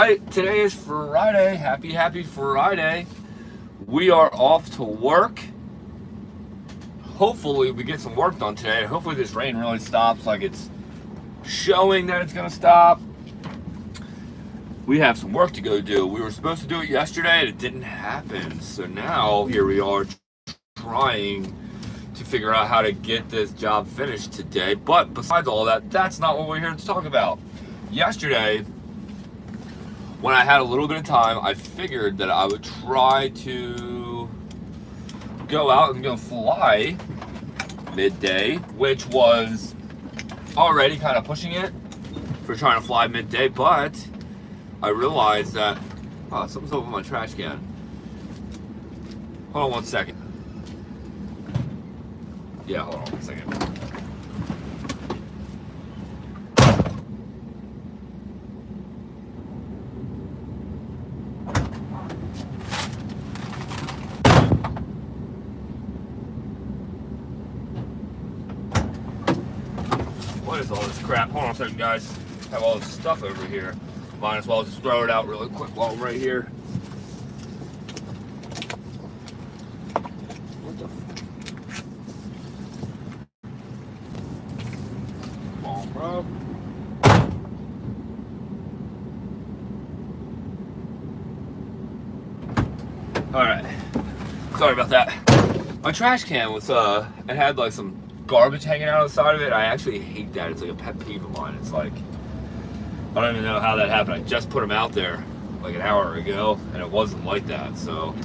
right, today is Friday. Happy Friday. We are off to work. Hopefully we get some work done today. Hopefully this rain really stops like it's showing that it's going to stop. We have some work to go do. We were supposed to do it yesterday and it didn't happen. So now here we are trying to figure out how to get this job finished today. But besides all that, that's not what we're here to talk about. Yesterday, when I had a little bit of time, I figured that I would try to go out and go fly midday, which was already kind of pushing it for trying to fly midday, but I realized that, oh, something's over my trash can. Hold on 1 second. Yeah, hold on 1 second. What is all this crap? Hold on a second, guys. I have all this stuff over here. Might as well just throw it out really quick while I'm right here. What the Come on, bro. Alright. Sorry about that. My trash can was, it had like some garbage hanging out of the side of it. I actually hate that. It's like a pet peeve of mine. It's like, I don't even know how that happened. I just put them out there like an hour ago and it wasn't like that. So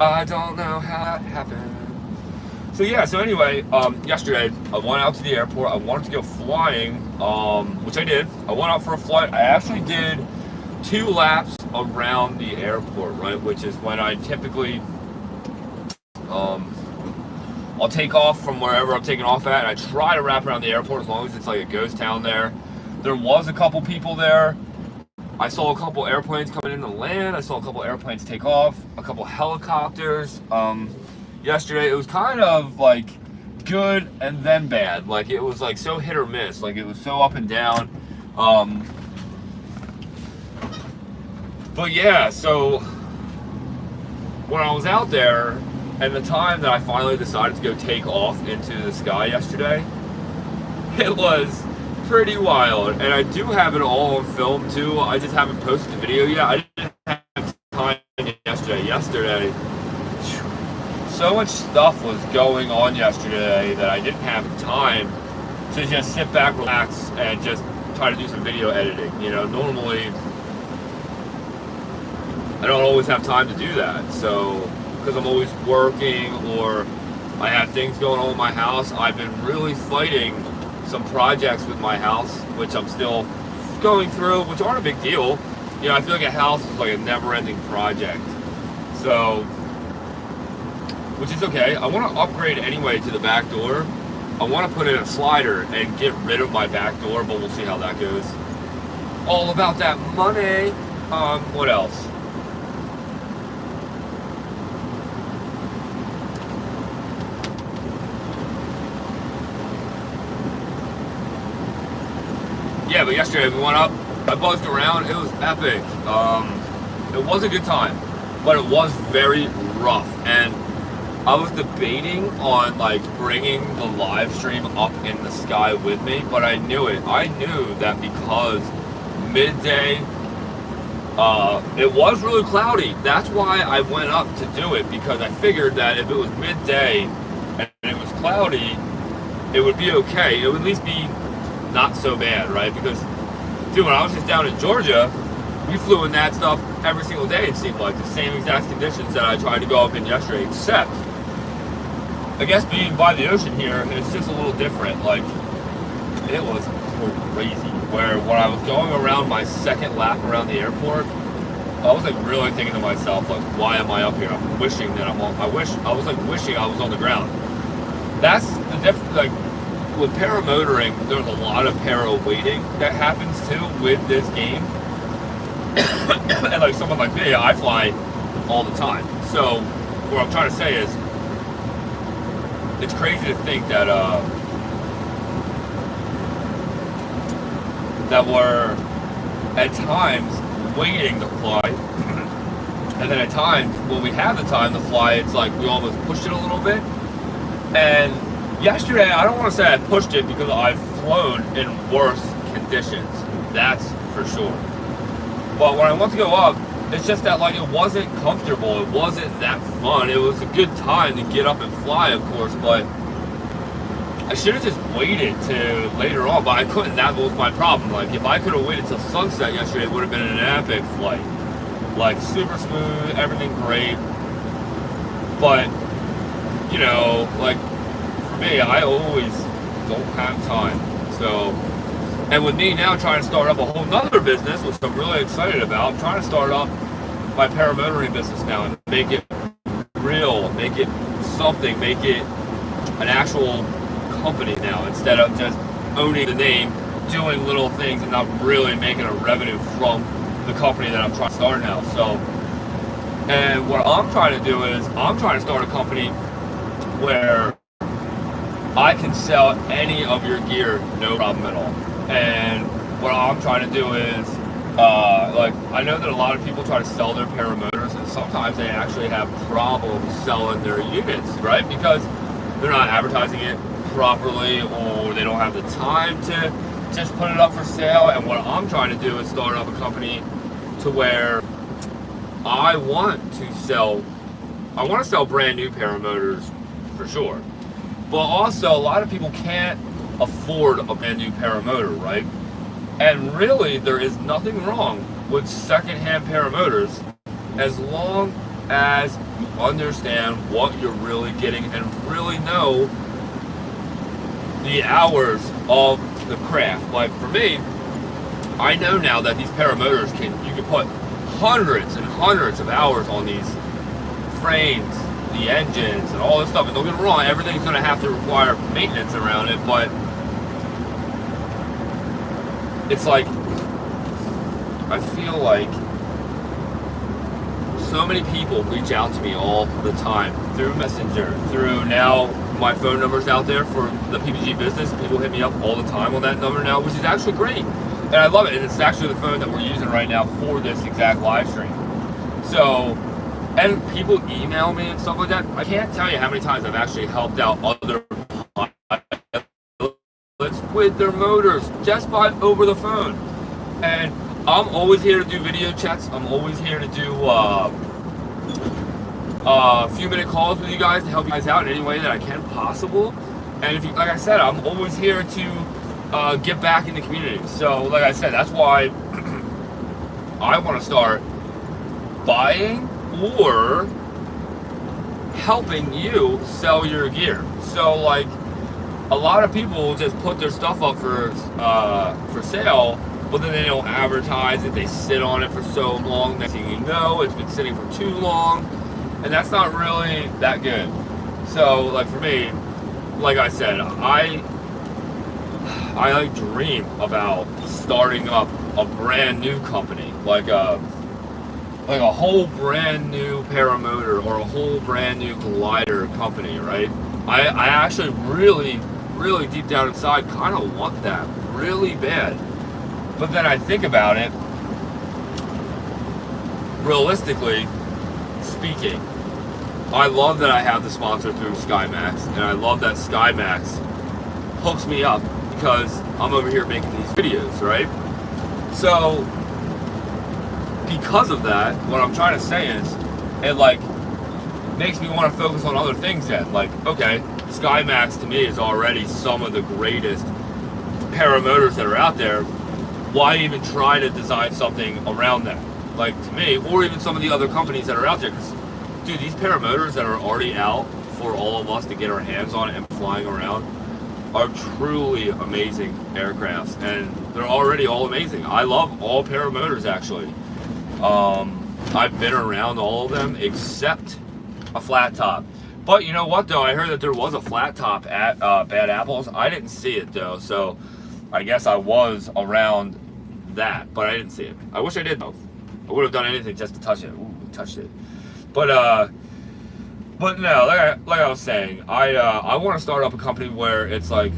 I don't know how that happened. So yeah, so anyway, yesterday I went out to the airport. I wanted to go flying, which I did. I went out for a flight. I actually did 2 laps around the airport, right? Which is when I typically, I'll take off from wherever I'm taking off at, and I try to wrap around the airport as long as it's like a ghost town there. There was a couple people there. I saw a couple airplanes coming in to land. I saw a couple airplanes take off, a couple helicopters. Yesterday, it was kind of like good and then bad. Like it was like so hit or miss. Like it was so up and down. But yeah, so when I was out there, and the time that I finally decided to go take off into the sky yesterday, it was pretty wild. And I do have it all on film too. I just haven't posted the video yet. I didn't have time yesterday. So much stuff was going on yesterday that I didn't have time to just sit back, relax, and just try to do some video editing. You know, normally I don't always have time to do that. So because I'm always working or I have things going on in my house, I've been really fighting some projects with my house, which I'm still going through, which aren't a big deal. You know, I feel like a house is like a never-ending project. So, which is okay. I want to upgrade anyway to the back door. I want to put in a slider and get rid of my back door, but we'll see how that goes. All about that money. What else? Yeah, but yesterday we went up, I buzzed around, it was epic. It was a good time, but it was very rough. And I was debating on like bringing the live stream up in the sky with me, but I knew it. I knew that because midday, it was really cloudy. That's why I went up to do it, because I figured that if it was midday and it was cloudy, it would be okay. It would at least be not so bad, right? Because, dude, when I was just down in Georgia, we flew in that stuff every single day, it seemed like. The same exact conditions that I tried to go up in yesterday, except, I guess being by the ocean here, it's just a little different. Like, it was crazy. Where when I was going around my second lap around the airport, I was like really thinking to myself, like, why am I up here? I'm wishing that I'm on, I was wishing I was on the ground. That's the difference, like, with paramotoring, there's a lot of para waiting that happens too with this game. And like someone like me, I fly all the time. So what I'm trying to say is, it's crazy to think that that we're at times waiting to fly. And then at times, when we have the time to fly, it's like we almost pushed it a little bit. And yesterday, I don't want to say I pushed it because I've flown in worse conditions. That's for sure. But when I went to go up, it's just that like it wasn't comfortable. It wasn't that fun. It was a good time to get up and fly, of course, but I should have just waited to later on, but I couldn't. That was my problem. Like, if I could have waited till sunset yesterday, it would have been an epic flight. Like, super smooth, everything great. But, you know, like, for me, I always don't have time. So, and with me now trying to start up a whole nother business, which I'm really excited about, I'm trying to start up my paramotoring business now and make it real, make it something, make it an actual company now, instead of just owning the name, doing little things and not really making a revenue from the company that I'm trying to start now. So, and what I'm trying to do is I'm trying to start a company where I can sell any of your gear, no problem at all. And what I'm trying to do is, like, I know that a lot of people try to sell their paramotors, and sometimes they actually have problems selling their units, right? Because they're not advertising it properly, or they don't have the time to just put it up for sale. And what I'm trying to do is start up a company to where I want to sell brand new paramotors for sure. But also, a lot of people can't afford a brand new paramotor, right? And really, there is nothing wrong with secondhand paramotors as long as you understand what you're really getting and really know the hours of the craft. Like, for me, I know now that these paramotors you can put hundreds and hundreds of hours on these frames, the engines, and all this stuff. And don't get me wrong, everything's going to have to require maintenance around it, but it's like, I feel like so many people reach out to me all the time through Messenger, through now my phone number's out there for the PPG business. People hit me up all the time on that number now, which is actually great. And I love it. And it's actually the phone that we're using right now for this exact live stream. So, and people email me and stuff like that. I can't tell you how many times I've actually helped out other pilots with their motors just by over the phone. And I'm always here to do video chats. I'm always here to do few minute calls with you guys to help you guys out in any way that I can possible. And if you, like I said, I'm always here to get back in the community. So like I said, that's why I want to start buying or helping you sell your gear. So like, a lot of people just put their stuff up for sale, but then they don't advertise it. They sit on it for so long. Next thing you know, it's been sitting for too long, and that's not really that good. So like, for me, like I said, I like dream about starting up a brand new company, like a whole brand new paramotor or a whole brand new glider company, right? I actually really deep down inside kind of want that really bad. But then I think about it, realistically speaking, I love that I have the sponsor through SkyMax, and I love that SkyMax hooks me up because I'm over here making these videos, right? So because of that, what I'm trying to say is, it like makes me want to focus on other things then. Like, okay, SkyMax to me is already some of the greatest paramotors that are out there. Why even try to design something around them? Like, to me, or even some of the other companies that are out there. Because, dude, these paramotors that are already out for all of us to get our hands on and flying around are truly amazing aircrafts, and they're already all amazing. I love all paramotors, actually. I've been around all of them except a flat top. But you know what, though? I heard that there was a flat top at Bad Apples. I didn't see it, though, so I guess I was around that, but I didn't see it. I wish I did, though. I would have done anything just to touch it. Ooh, touched it. But no, like I was saying, I want to start up a company where it's like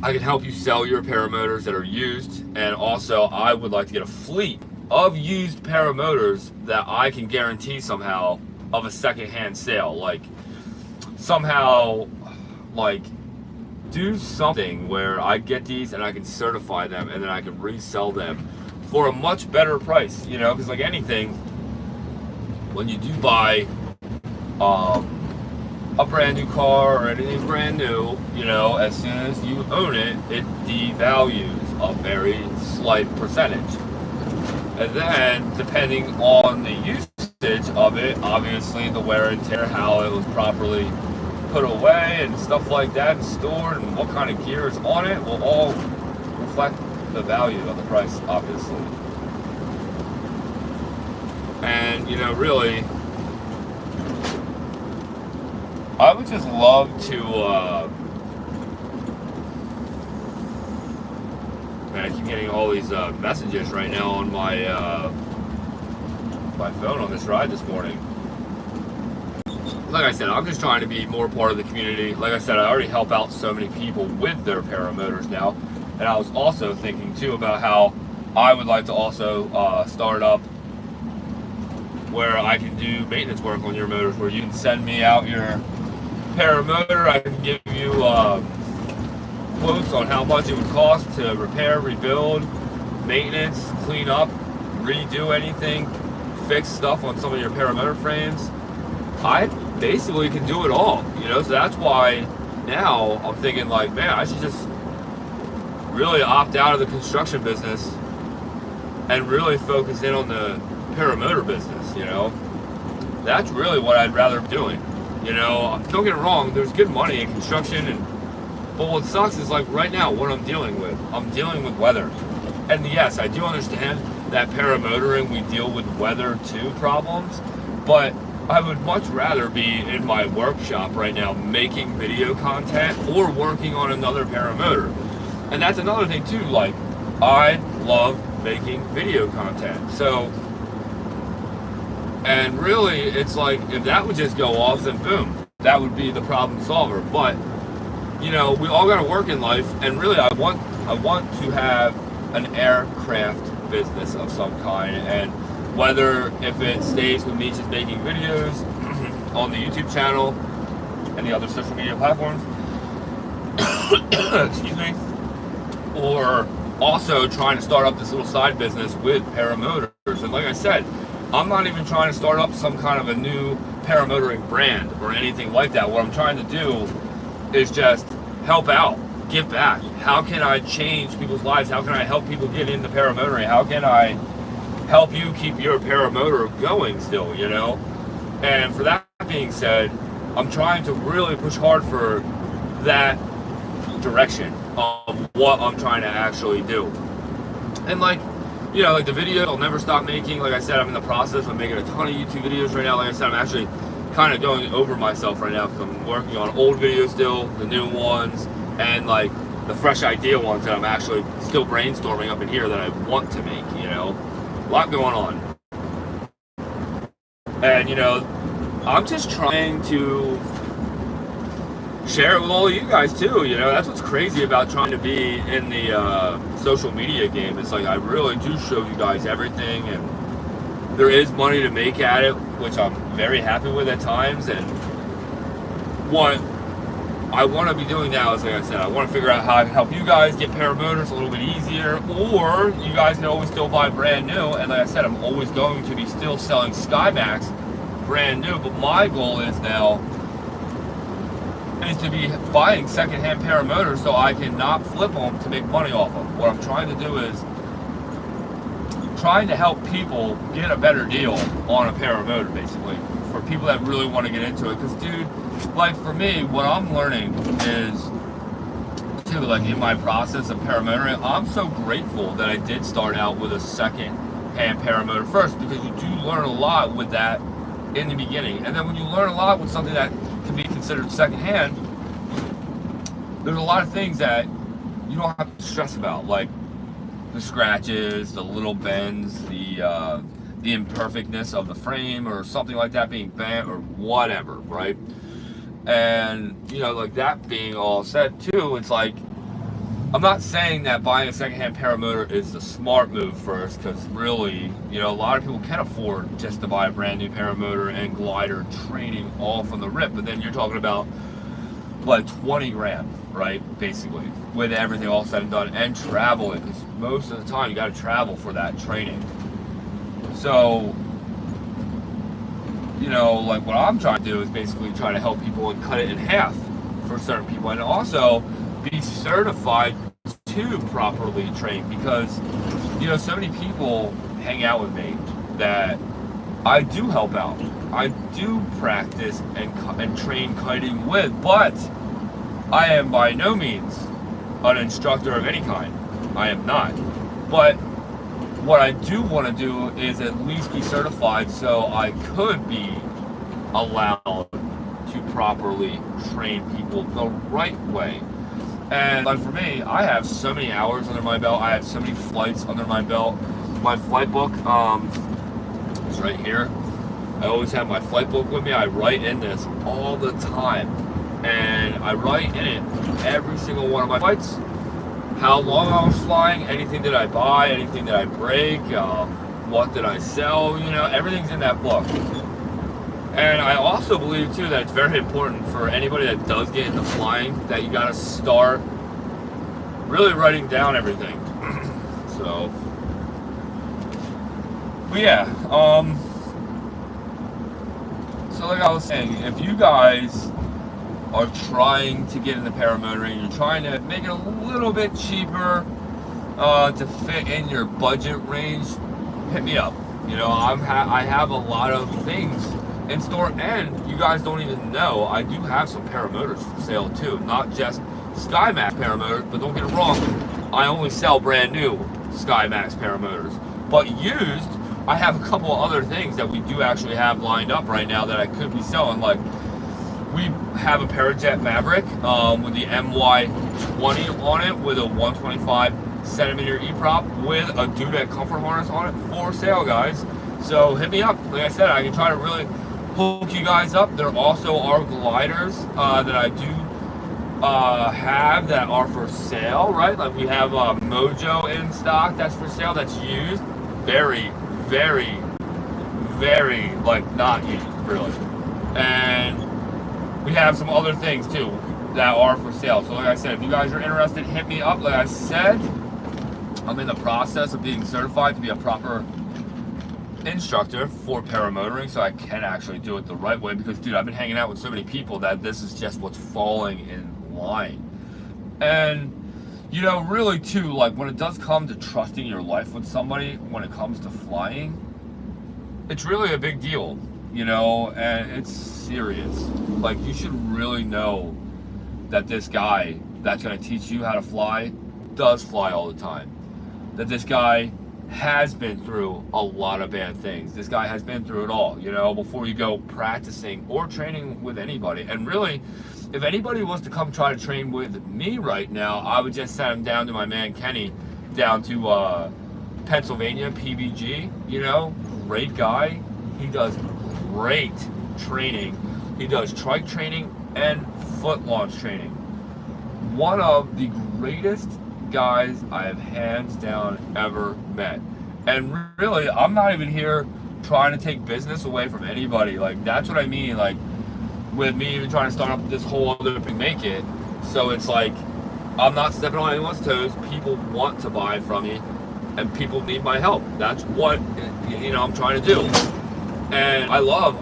I can help you sell your paramotors that are used, and also I would like to get a fleet of used paramotors that I can guarantee somehow of a secondhand sale. Like somehow, like do something where I get these and I can certify them and then I can resell them for a much better price, you know, because like anything, when you do buy a brand new car or anything brand new, you know, as soon as you own it, it devalues a very slight percentage. And then, depending on the usage of it, obviously the wear and tear, how it was properly put away and stuff like that and stored and what kind of gear is on it will all reflect the value of the price, obviously. And, you know, really, I would just love to, man, I keep getting all these messages right now on my my phone on this ride this morning. Like I said, I'm just trying to be more part of the community. Like I said, I already help out so many people with their paramotors now. And I was also thinking too about how I would like to also start up where I can do maintenance work on your motors, where you can send me out your paramotor. I can give you quotes on how much it would cost to repair, rebuild, maintenance, clean up, redo anything, fix stuff on some of your paramotor frames. I basically can do it all, you know, so that's why now I'm thinking like, man, I should just really opt out of the construction business and really focus in on the paramotor business, you know. That's really what I'd rather be doing, you know. Don't get it wrong, there's good money in construction, but what sucks is like right now what I'm dealing with weather. And yes, I do understand that paramotoring, we deal with weather too problems, but I would much rather be in my workshop right now making video content or working on another paramotor. And that's another thing too, like I love making video content. So, and really it's like if that would just go off, then boom, that would be the problem solver. But you know, we all gotta work in life, and really I want to have an aircraft business of some kind, and whether if it stays with me just making videos on the YouTube channel and the other social media platforms, excuse me, or also trying to start up this little side business with paramotors. And like I said, I'm not even trying to start up some kind of a new paramotoring brand or anything like that. What I'm trying to do is just help out, give back. How can I change people's lives? How can I help people get into paramotoring? How can I help you keep your paramotor going still, you know? And for that being said, I'm trying to really push hard for that direction of what I'm trying to actually do. And like, you know, like the video I'll never stop making. Like I said, I'm in the process of making a ton of YouTube videos right now. Like I said, I'm actually kind of going over myself right now because I'm working on old videos still, the new ones, and like the fresh idea ones that I'm actually still brainstorming up in here that I want to make, you know. A lot going on. And, you know, I'm just trying to share it with all of you guys too, you know. That's what's crazy about trying to be in the social media game. It's like I really do show you guys everything, and there is money to make at it, which I'm very happy with at times. And what I want to be doing now is, like I said, I want to figure out how I can help you guys get paramotors a little bit easier, or you guys can always still buy brand new. And like I said, I'm always going to be still selling Skymax brand new, but my goal is now is to be buying secondhand paramotors so I can not flip them to make money off them. What I'm trying to do is trying to help people get a better deal on a paramotor, basically, for people that really want to get into it. Because, dude, like for me, what I'm learning is, too, like in my process of paramotoring, I'm so grateful that I did start out with a second-hand paramotor first, because you do learn a lot with that in the beginning. And then when you learn a lot with something that can be considered second-hand, there's a lot of things that you don't have to stress about, like the scratches, the little bends, the imperfectness of the frame or something like that being bent or whatever, right? And, you know, like that being all said too, it's like I'm not saying that buying a secondhand paramotor is the smart move first, because really, you know, a lot of people can afford just to buy a brand new paramotor and glider training all from the rip, but then you're talking about like 20 grand, right? Basically, with everything all said and done, and traveling, because most of the time you got to travel for that training. So, you know, like what I'm trying to do is basically try to help people and cut it in half for certain people, and also be certified to properly train, because, you know, so many people hang out with me that I do help out. I do practice and train kiting with, but I am by no means an instructor of any kind. I am not. But what I do want to do is at least be certified so I could be allowed to properly train people the right way. And like for me, I have so many hours under my belt. I have so many flights under my belt. My flight book is right here. I always have my flight book with me. I write in this all the time. And I write in it every single one of my flights, how long I was flying, anything that I buy, anything that I break, what did I sell, you know, everything's in that book. And I also believe too that it's very important for anybody that does get into flying that you gotta start really writing down everything. So, but yeah, so like I was saying, if you guys are trying to get into paramotoring, you're trying to make it a little bit cheaper to fit in your budget range, hit me up. You know, I have a lot of things in store, and you guys don't even know, I do have some paramotors for sale too, not just SkyMax paramotors, but don't get it wrong, I only sell brand new SkyMax paramotors. But used, I have a couple of other things that we do actually have lined up right now that I could be selling. Like, we have a Parajet Maverick with the MY20 on it with a 125 centimeter E-prop with a dudette comfort harness on it for sale, guys. So hit me up. Like I said, I can try to really hook you guys up. There also are gliders that I do have that are for sale, right? Like we have Mojo in stock that's for sale, that's used. Very, very, very, like, not used, really. And we have some other things too that are for sale. So like I said, if you guys are interested, hit me up. Like I said, I'm in the process of being certified to be a proper instructor for paramotoring, so I can actually do it the right way, because dude, I've been hanging out with so many people that this is just what's falling in line. And you know, really too, like when it does come to trusting your life with somebody when it comes to flying, it's really a big deal, you know, and it's serious. Like, you should really know that this guy that's going to teach you how to fly does fly all the time. That this guy has been through a lot of bad things. This guy has been through it all, you know, before you go practicing or training with anybody. And really, if anybody was to come try to train with me right now, I would just send him down to my man Kenny, down to Pennsylvania, PBG, you know, great guy. He does great training. He does trike training and foot launch training. One of the greatest guys I have hands down ever met. And really, I'm not even here trying to take business away from anybody. Like, that's what I mean, like, with me even trying to start up this whole other thing, make it. So it's like, I'm not stepping on anyone's toes. People want to buy from me, and people need my help. That's what, you know, I'm trying to do. And I love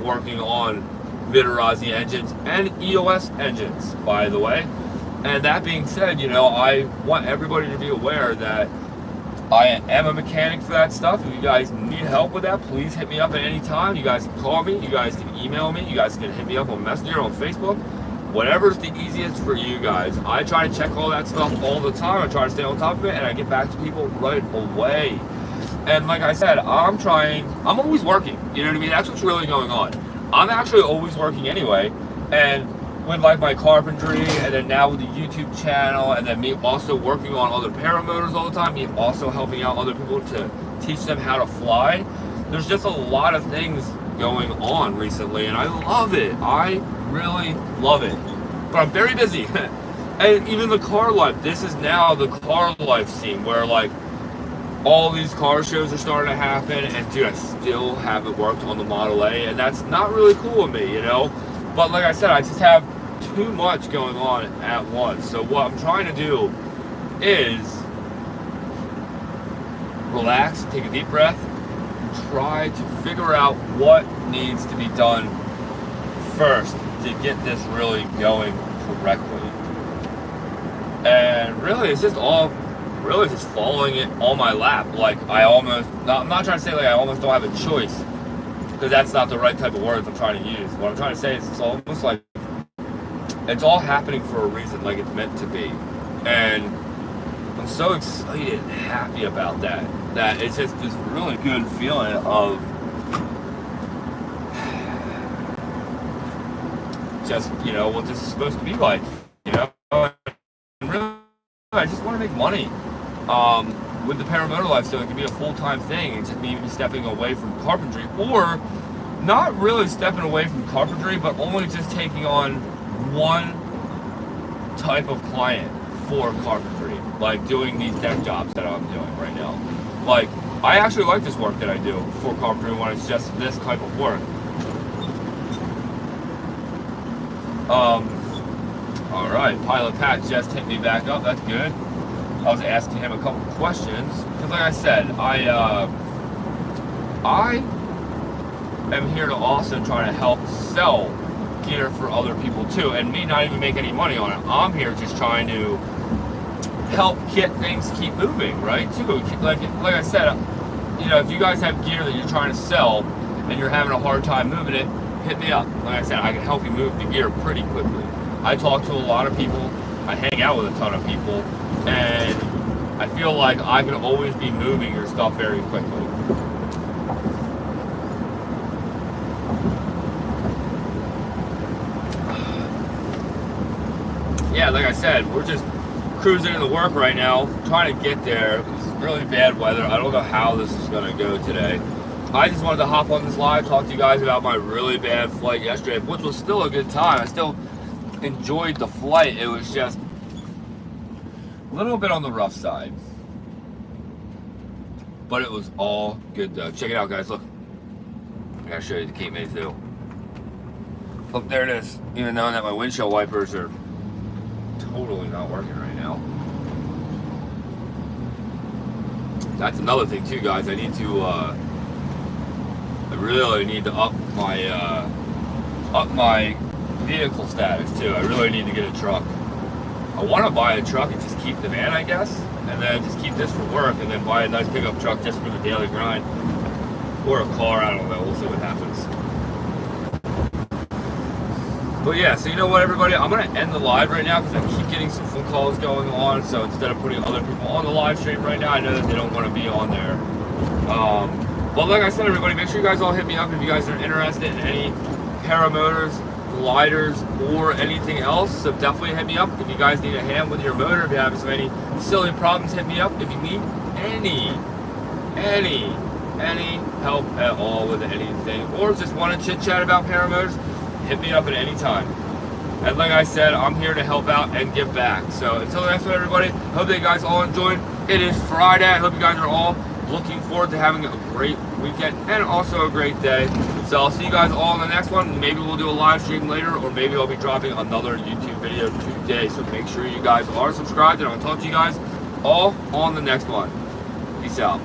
working on Vitarazi engines and EOS engines, by the way. And that being said, you know, I want everybody to be aware that I am a mechanic for that stuff. If you guys need help with that, please hit me up at any time. You guys can call me, you guys can email me, you guys can hit me up on Messenger, on Facebook. Whatever's the easiest for you guys. I try to check all that stuff all the time. I try to stay on top of it, and I get back to people right away. And like I said, I'm always working. You know what I mean? That's what's really going on. I'm actually always working anyway. And with like my carpentry, and then now with the YouTube channel, and then me also working on other paramotors all the time, me also helping out other people to teach them how to fly. There's just a lot of things going on recently, and I love it. I really love it. But I'm very busy. And even the car life, this is now the car life scene where like all these car shows are starting to happen, and dude, I still haven't worked on the Model A, and that's not really cool with me, you know? But like I said, I just have too much going on at once. So what I'm trying to do is relax, take a deep breath, try to figure out what needs to be done first to get this really going correctly. And really, it's just all really just following it on my lap. Like I'm not trying to say like I almost don't have a choice, because that's not the right type of words I'm trying to use. What I'm trying to say is it's almost like it's all happening for a reason, like it's meant to be. And I'm so excited and happy about that. That it's just this really good feeling of just, you know, what this is supposed to be like, you know? And really, I just want to make money. With the Paramotor lifestyle, it can be a full-time thing. It's just me stepping away from carpentry, or not really stepping away from carpentry, but only just taking on one type of client for carpentry, like doing these deck jobs that I'm doing right now. Like, I actually like this work that I do for carpentry when it's just this type of work. All right, Pilot Pat just hit me back up. That's good. I was asking him a couple questions because, like I said, I am here to also try to help sell gear for other people too, and me not even make any money on it. I'm here just trying to help get things keep moving, right? Too, like I said, you know, if you guys have gear that you're trying to sell and you're having a hard time moving it, hit me up. Like I said, I can help you move the gear pretty quickly. I talk to a lot of people. I hang out with a ton of people, and I feel like I can always be moving your stuff very quickly. Yeah, like I said, we're just cruising into work right now, trying to get there. It's really bad weather. I don't know how this is going to go today. I just wanted to hop on this live, talk to you guys about my really bad flight yesterday, which was still a good time. I still enjoyed the flight. It was just a little bit on the rough side, but it was all good though. Check it out, guys. Look, I gotta show you the Cape May too. Look, there it is. Even knowing that my windshield wipers are totally not working right now. That's another thing too, guys. I need to I really need to up my vehicle status too. I really need to get a truck. I want to buy a truck and just keep the van, I guess, and then just keep this for work, and then buy a nice pickup truck just for the daily grind, or a car. I don't know. We'll see what happens. But yeah, so you know what, everybody? I'm gonna end the live right now because I keep getting some phone calls going on. So instead of putting other people on the live stream right now, I know that they don't want to be on there. But like I said, everybody, make sure you guys all hit me up if you guys are interested in any paramotors, gliders, or anything else. So definitely hit me up if you guys need a hand with your motor. If you have any silly problems, hit me up. If you need any help at all with anything, or just want to chit chat about paramotors, hit me up at any time. And like I said, I'm here to help out and give back. So until the next one, everybody, hope that you guys all enjoyed. It is Friday. I hope you guys are all looking forward to having a great weekend and also a great day. So I'll see you guys all in the next one. Maybe we'll do a live stream later, or maybe I'll be dropping another YouTube video today. So make sure you guys are subscribed, and I'll talk to you guys all on the next one. Peace out.